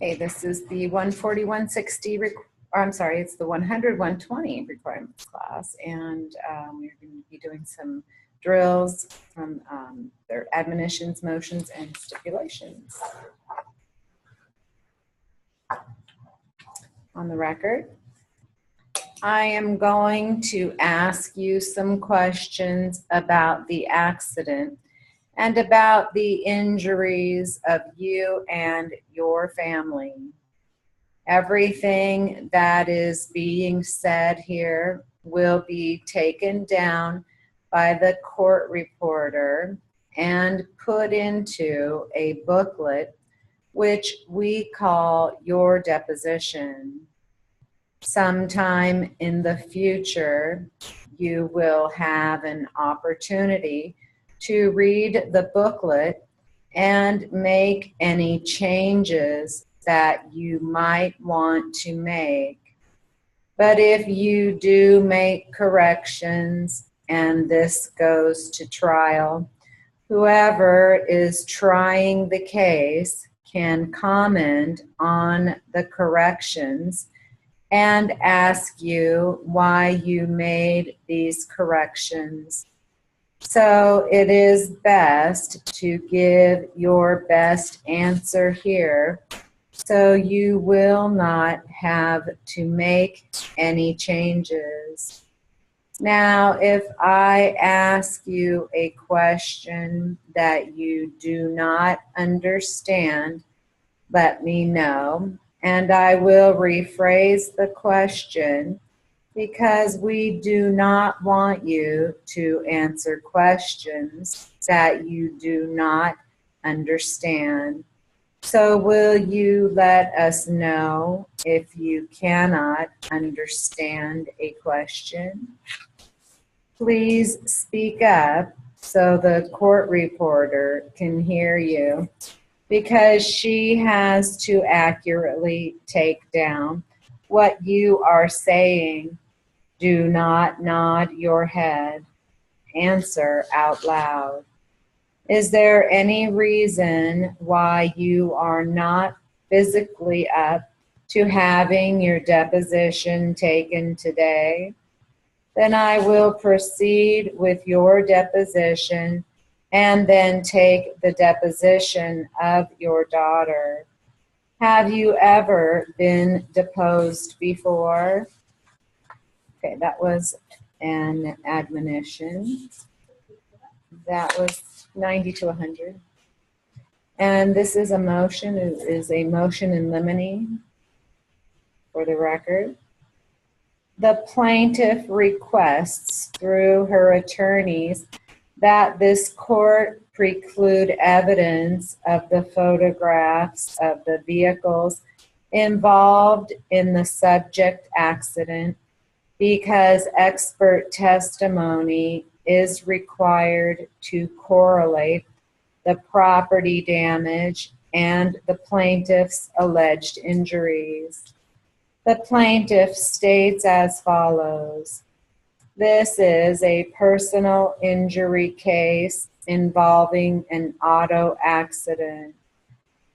Okay, this is the 140-160, I'm sorry, it's the 100-120 requirements class, and we're going to be doing some drills from their admonitions, motions, and stipulations. On the record, I am going to ask you some questions about the accident and about the injuries of you and your family. Everything that is being said here will be taken down by the court reporter and put into a booklet which we call your deposition. Sometime in the future, you will have an opportunity to read the booklet and make any changes that you might want to make. But if you do make corrections and this goes to trial, whoever is trying the case can comment on the corrections and ask you why you made these corrections. So it is best to give your best answer here, so you will not have to make any changes. Now, if I ask you a question that you do not understand, let me know, and I will rephrase the question, because we do not want you to answer questions that you do not understand. So will you let us know if you cannot understand a question? Please speak up so the court reporter can hear you, because she has to accurately take down what you are saying. Do not nod your head. Answer out loud. Is there any reason why you are not physically up to having your deposition taken today? Then I will proceed with your deposition and then take the deposition of your daughter. Have you ever been deposed before? Okay, that was an admonition. That was 90 to 100. And this is a motion. It is a motion in limine for the record. The plaintiff requests through her attorneys that this court preclude evidence of the photographs of the vehicles involved in the subject accident because expert testimony is required to correlate the property damage and the plaintiff's alleged injuries. The plaintiff states as follows: this is a personal injury case involving an auto accident.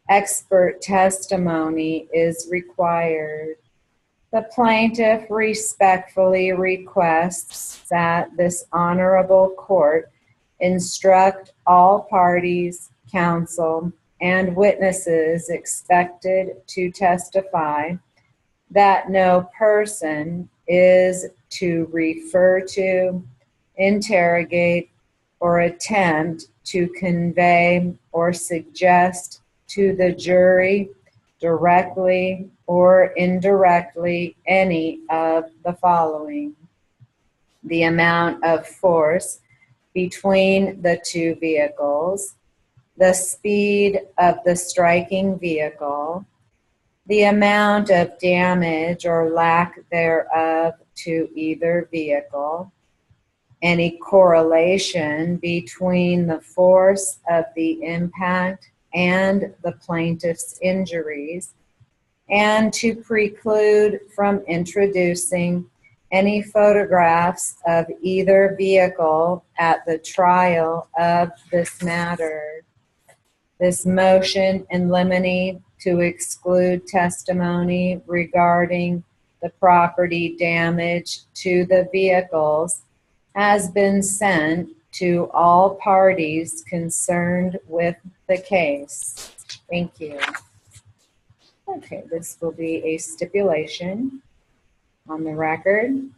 Expert testimony is required. The plaintiff respectfully requests that this honorable court instruct all parties, counsel, and witnesses expected to testify that no person is to refer to, interrogate, or attempt to convey or suggest to the jury directly or indirectly any of the following: the amount of force between the two vehicles, the speed of the striking vehicle, the amount of damage or lack thereof to either vehicle, any correlation between the force of the impact and the plaintiff's injuries, and to preclude from introducing any photographs of either vehicle at the trial of this matter. This motion in limine to exclude testimony regarding the property damage to the vehicles has been sent to all parties concerned with the case. Thank you. Okay, this will be a stipulation on the record.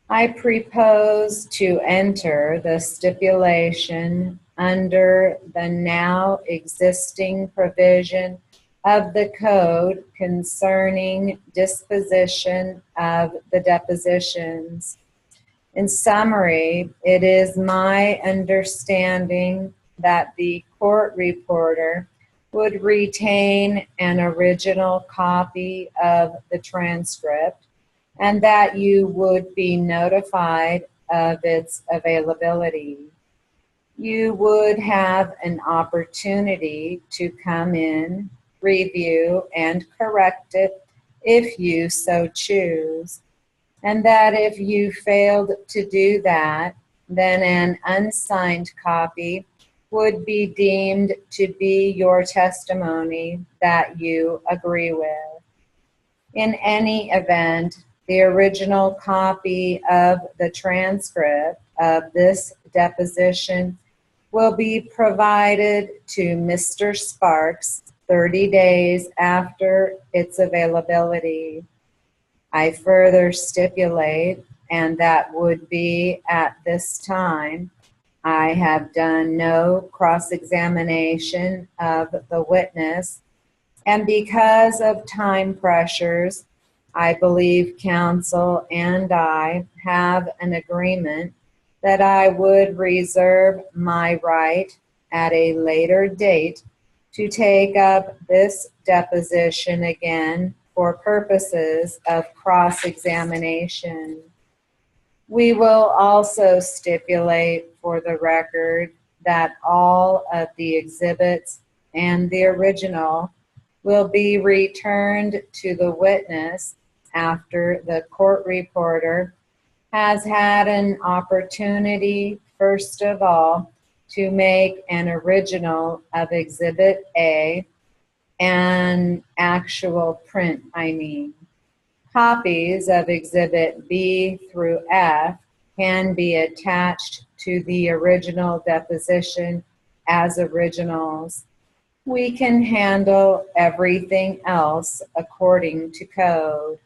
I propose to enter the stipulation under the now existing provision of the code concerning disposition of the depositions. In summary, it is my understanding that the court reporter would retain an original copy of the transcript and that you would be notified of its availability. You would have an opportunity to come in, review, and correct it if you so choose. And that if you failed to do that, then an unsigned copy would be deemed to be your testimony that you agree with. In any event, the original copy of the transcript of this deposition will be provided to Mr. Sparks 30 days after its availability. I further stipulate, and that would be at this time, I have done no cross-examination of the witness, and because of time pressures, I believe counsel and I have an agreement that I would reserve my right at a later date to take up this deposition again for purposes of cross-examination. We will also stipulate for the record that all of the exhibits and the original will be returned to the witness after the court reporter has had an opportunity, first of all, to make an original of Exhibit A, an actual print, Copies of Exhibit B through F can be attached to the original deposition as originals. We can handle everything else according to code.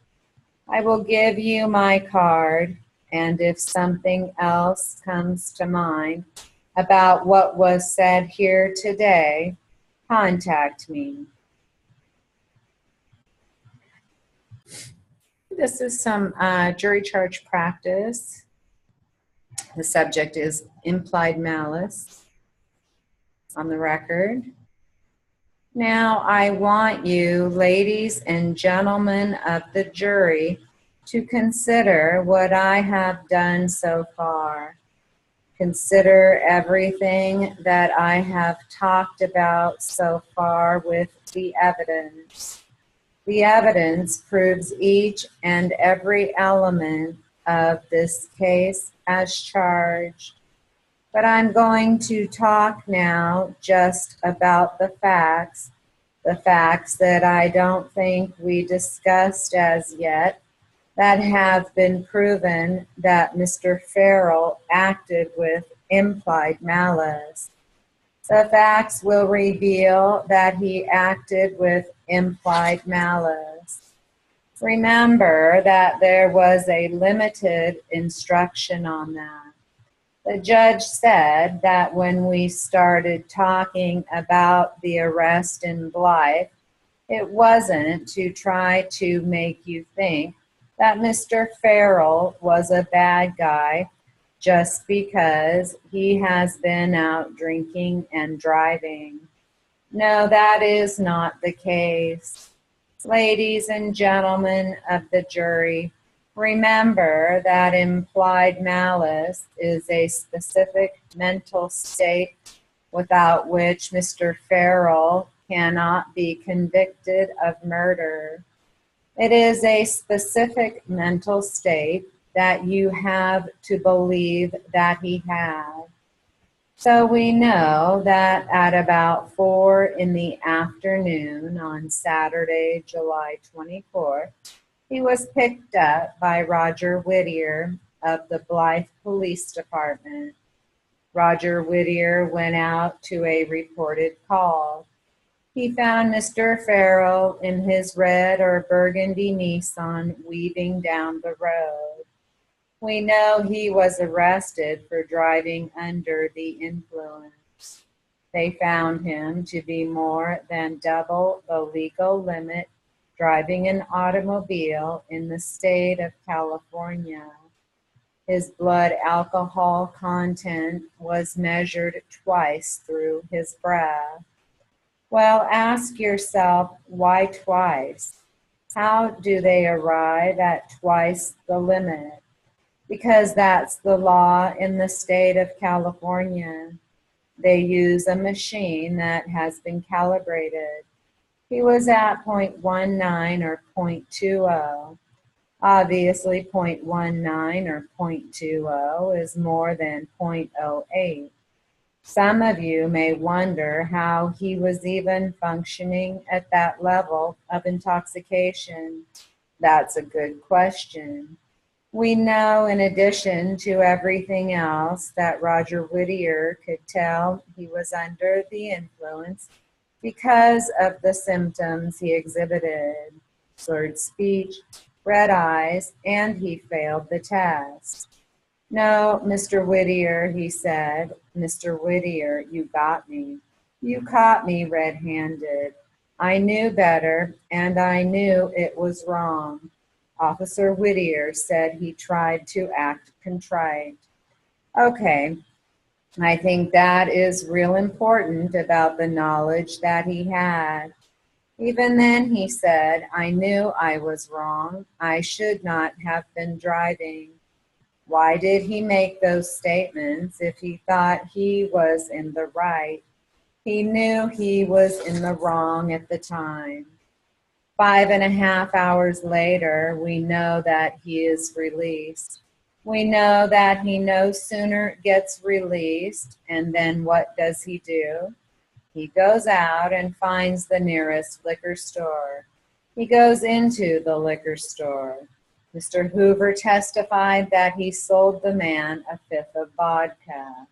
I will give you my card, and if something else comes to mind about what was said here today, contact me. This is some jury charge practice. The subject is implied malice on the record. Now I want you, ladies and gentlemen of the jury, to consider what I have done so far. Consider everything that I have talked about so far with the evidence. The evidence proves each and every element of this case as charged. But I'm going to talk now just about the facts that I don't think we discussed as yet, that have been proven that Mr. Farrell acted with implied malice. The facts will reveal that he acted with implied malice. Remember that there was a limited instruction on that. The judge said that when we started talking about the arrest in Blythe, it wasn't to try to make you think that Mr. Farrell was a bad guy just because he has been out drinking and driving. No, that is not the case. Ladies and gentlemen of the jury, remember that implied malice is a specific mental state without which Mr. Farrell cannot be convicted of murder. It is a specific mental state that you have to believe that he had. So we know that at about 4 in the afternoon on Saturday, July 24th, he was picked up by Roger Whittier of the Blythe Police Department. Roger Whittier went out to a reported call. He found Mr. Farrell in his red or burgundy Nissan weaving down the road. We know he was arrested for driving under the influence. They found him to be more than double the legal limit driving an automobile in the state of California. His blood alcohol content was measured twice through his breath. Well, ask yourself, why twice? How do they arrive at twice the limit? Because that's the law in the state of California. They use a machine that has been calibrated. He was at 0.19 or 0.20. Obviously, 0.19 or 0.20 is more than 0.08. Some of you may wonder how he was even functioning at that level of intoxication. That's a good question. We know, in addition to everything else, that Roger Whittier could tell he was under the influence because of the symptoms he exhibited: slurred speech, red eyes, and he failed the test. No, Mr. Whittier, he said. Mr. Whittier, you got me. You caught me red-handed. I knew better, and I knew it was wrong. Officer Whittier said he tried to act contrite. Okay, I think that is real important about the knowledge that he had. Even then, he said, I knew I was wrong. I should not have been driving. Why did he make those statements if he thought he was in the right? He knew he was in the wrong at the time. 5.5 hours later, we know that he is released. We know that he no sooner gets released, and then what does he do? He goes out and finds the nearest liquor store. He goes into the liquor store. Mr. Hoover testified that he sold the man a fifth of vodka.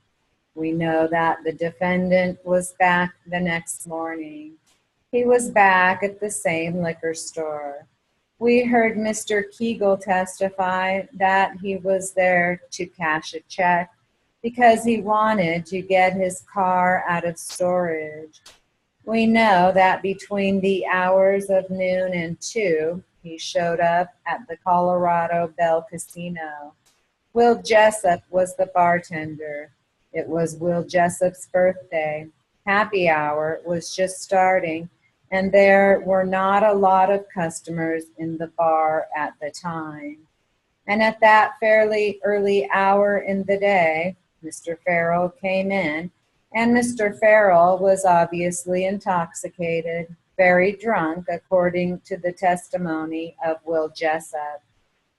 We know that the defendant was back the next morning. He was back at the same liquor store. We heard Mr. Kegel testify that he was there to cash a check because he wanted to get his car out of storage. We know that between the hours of noon and 2, he showed up at the Colorado Bell Casino. Will Jessup was the bartender. It was Will Jessup's birthday. Happy hour was just starting, and there were not a lot of customers in the bar at the time. And at that fairly early hour in the day, Mr. Farrell came in, and Mr. Farrell was obviously intoxicated, very drunk, according to the testimony of Will Jessup.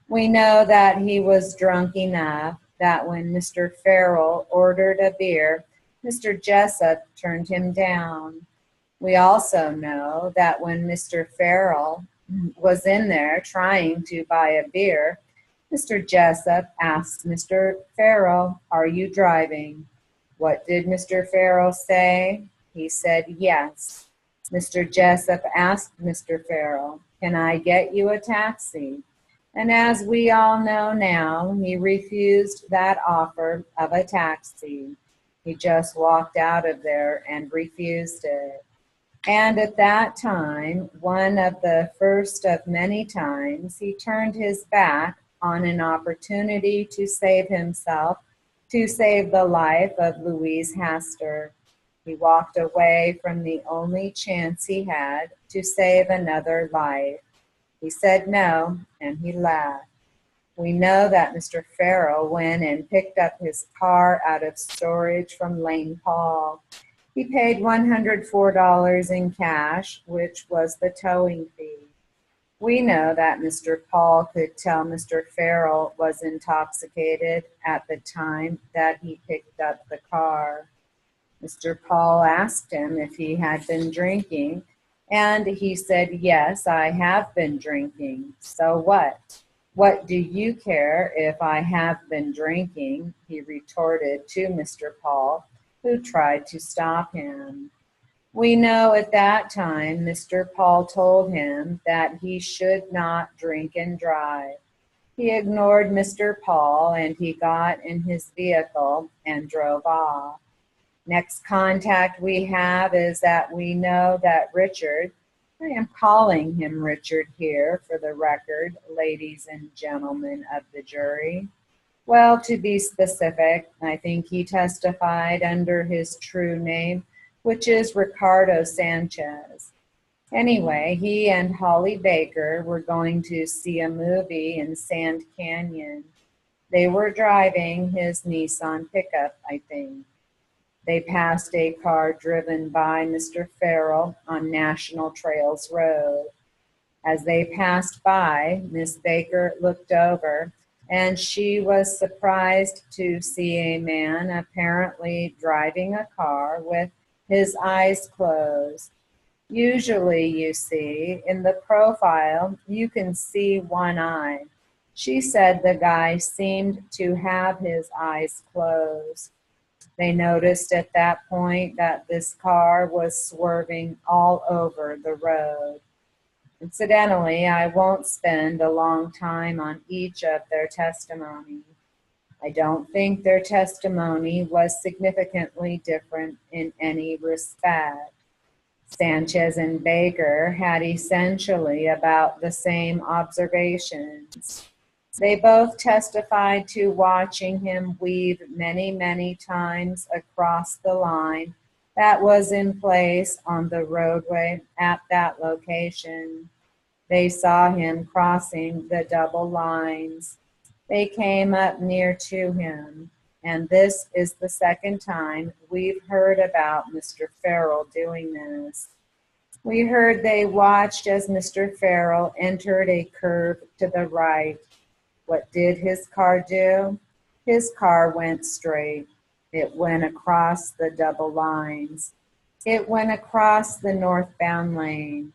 We know that he was drunk enough that when Mr. Farrell ordered a beer, Mr. Jessup turned him down. We also know that when Mr. Farrell was in there trying to buy a beer, Mr. Jessup asked Mr. Farrell, "Are you driving?" What did Mr. Farrell say? He said yes. Mr. Jessup asked Mr. Farrell, "Can I get you a taxi?" And as we all know now, he refused that offer of a taxi. He just walked out of there and refused it. And at that time, one of the first of many times, he turned his back on an opportunity to save himself, to save the life of Louise Hastor. He walked away from the only chance he had to save another life. He said no, and he left. We know that Mr. Farrell went and picked up his car out of storage from Lane Paul. He paid $104 in cash, which was the towing fee. We know that Mr. Paul could tell Mr. Farrell was intoxicated at the time that he picked up the car. Mr. Paul asked him if he had been drinking, and he said, "Yes, I have been drinking. So what? What do you care if I have been drinking?" he retorted to Mr. Paul, who tried to stop him. We know at that time Mr. Paul told him that he should not drink and drive. He ignored Mr. Paul and he got in his vehicle and drove off. Next contact we have is that we know that Richard, I am calling him Richard here for the record, ladies and gentlemen of the jury. Well, to be specific, I think he testified under his true name, which is Ricardo Sanchez. Anyway, he and Holly Baker were going to see a movie in Sand Canyon. They were driving his Nissan pickup, I think. They passed a car driven by Mr. Farrell on National Trails Road. As they passed by, Miss Baker looked over, and she was surprised to see a man apparently driving a car with his eyes closed. Usually, you see, in the profile, you can see one eye. She said the guy seemed to have his eyes closed. They noticed at that point that this car was swerving all over the road. Incidentally, I won't spend a long time on each of their testimony. I don't think their testimony was significantly different in any respect. Sanchez and Baker had essentially about the same observations. They both testified to watching him weave many, many times across the line that was in place on the roadway at that location. They saw him crossing the double lines. They came up near to him, and this is the second time we've heard about Mr. Farrell doing this. We heard they watched as Mr. Farrell entered a curve to the right. What did his car do? His car went straight. It went across the double lines. It went across the northbound lane.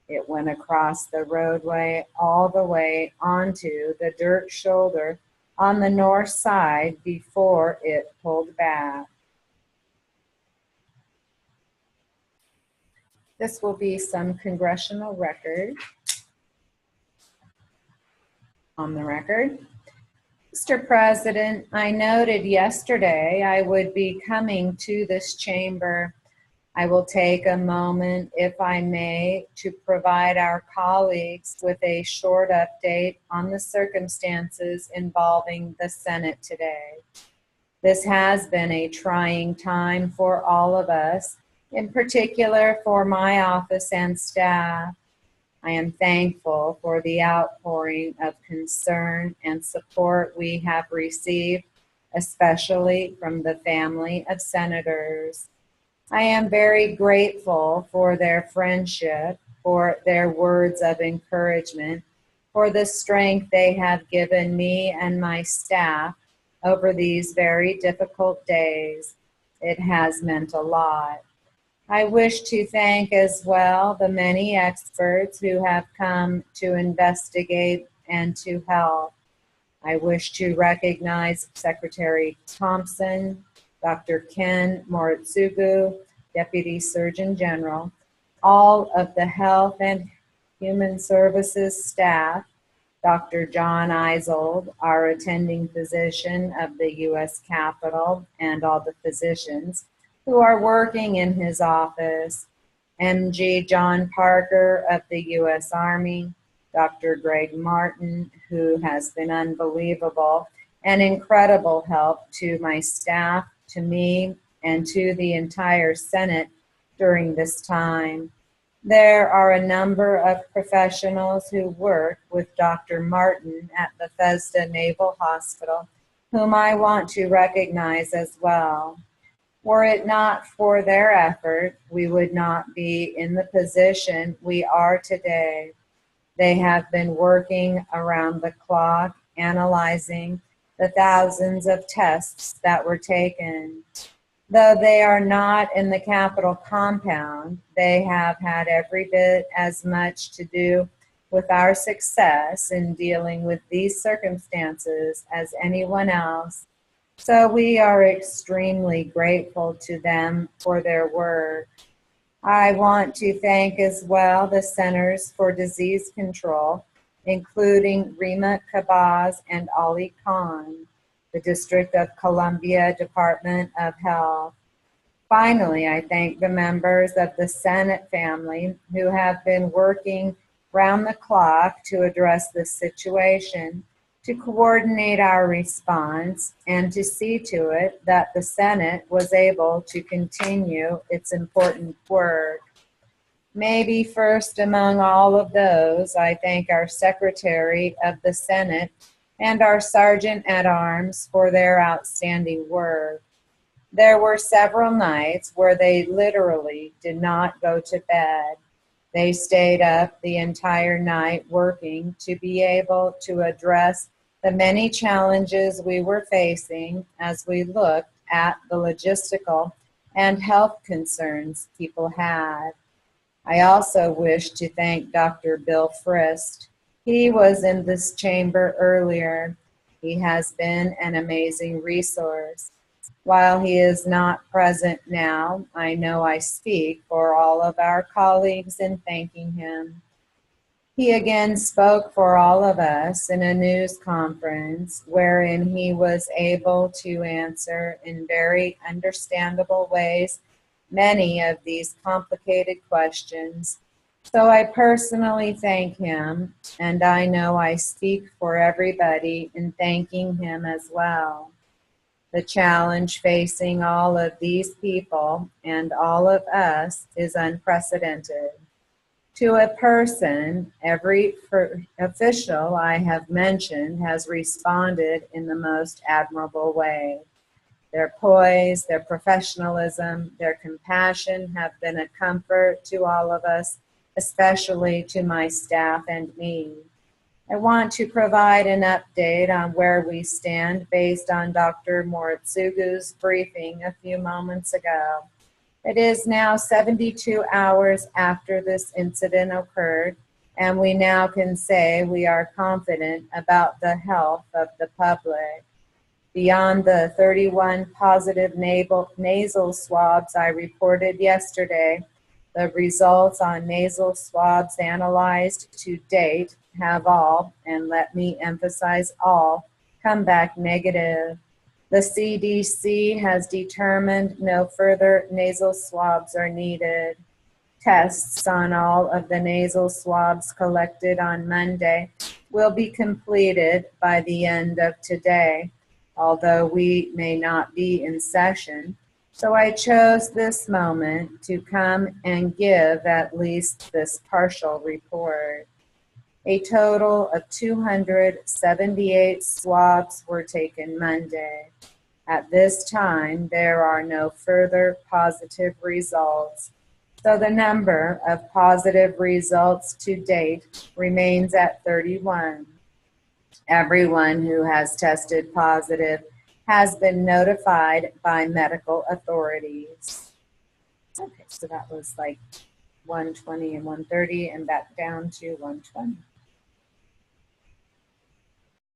It went across the roadway all the way onto the dirt shoulder on the north side before it pulled back. This will be some congressional record on the record. Mr. President, I noted yesterday I would be coming to this chamber. I will take a moment, if I may, to provide our colleagues with a short update on the circumstances involving the Senate today. This has been a trying time for all of us, in particular for my office and staff. I am thankful for the outpouring of concern and support we have received, especially from the family of senators. I am very grateful for their friendship, for their words of encouragement, for the strength they have given me and my staff over these very difficult days. It has meant a lot. I wish to thank as well the many experts who have come to investigate and to help. I wish to recognize Secretary Thompson, Dr. Ken Moritsugu, Deputy Surgeon General, all of the Health and Human Services staff, Dr. John Eisold, our attending physician of the U.S. Capitol, and all the physicians who are working in his office, MG John Parker of the U.S. Army, Dr. Greg Martin, who has been unbelievable and incredible help to my staff, to me, and to the entire Senate during this time. There are a number of professionals who work with Dr. Martin at Bethesda Naval Hospital, whom I want to recognize as well. Were it not for their effort, we would not be in the position we are today. They have been working around the clock, analyzing the thousands of tests that were taken. Though they are not in the Capitol compound, they have had every bit as much to do with our success in dealing with these circumstances as anyone else. So we are extremely grateful to them for their work. I want to thank as well the Centers for Disease Control, including Rima Kabaz and Ali Khan, the District of Columbia Department of Health. Finally, I thank the members of the Senate family who have been working round the clock to address this situation, to coordinate our response, and to see to it that the Senate was able to continue its important work. Maybe first among all of those, I thank our Secretary of the Senate and our Sergeant at Arms for their outstanding work. There were several nights where they literally did not go to bed. They stayed up the entire night working to be able to address the many challenges we were facing as we looked at the logistical and health concerns people had. I also wish to thank Dr. Bill Frist. He was in this chamber earlier. He has been an amazing resource. While he is not present now, I know I speak for all of our colleagues in thanking him. He again spoke for all of us in a news conference wherein he was able to answer in very understandable ways many of these complicated questions. So I personally thank him, and I know I speak for everybody in thanking him as well. The challenge facing all of these people and all of us is unprecedented. To a person, every official I have mentioned has responded in the most admirable way. Their poise, their professionalism, their compassion have been a comfort to all of us, especially to my staff and me. I want to provide an update on where we stand based on Dr. Moritsugu's briefing a few moments ago. It is now 72 hours after this incident occurred, and we now can say we are confident about the health of the public. Beyond the 31 positive nasal swabs I reported yesterday, the results on nasal swabs analyzed to date have all, and let me emphasize all, come back negative. The CDC has determined no further nasal swabs are needed. Tests on all of the nasal swabs collected on Monday will be completed by the end of today, although we may not be in session. So I chose this moment to come and give at least this partial report. A total of 278 swabs were taken Monday. At this time, there are no further positive results. So the number of positive results to date remains at 31. Everyone who has tested positive has been notified by medical authorities. Okay, so that was like 120 and 130 and back down to 120.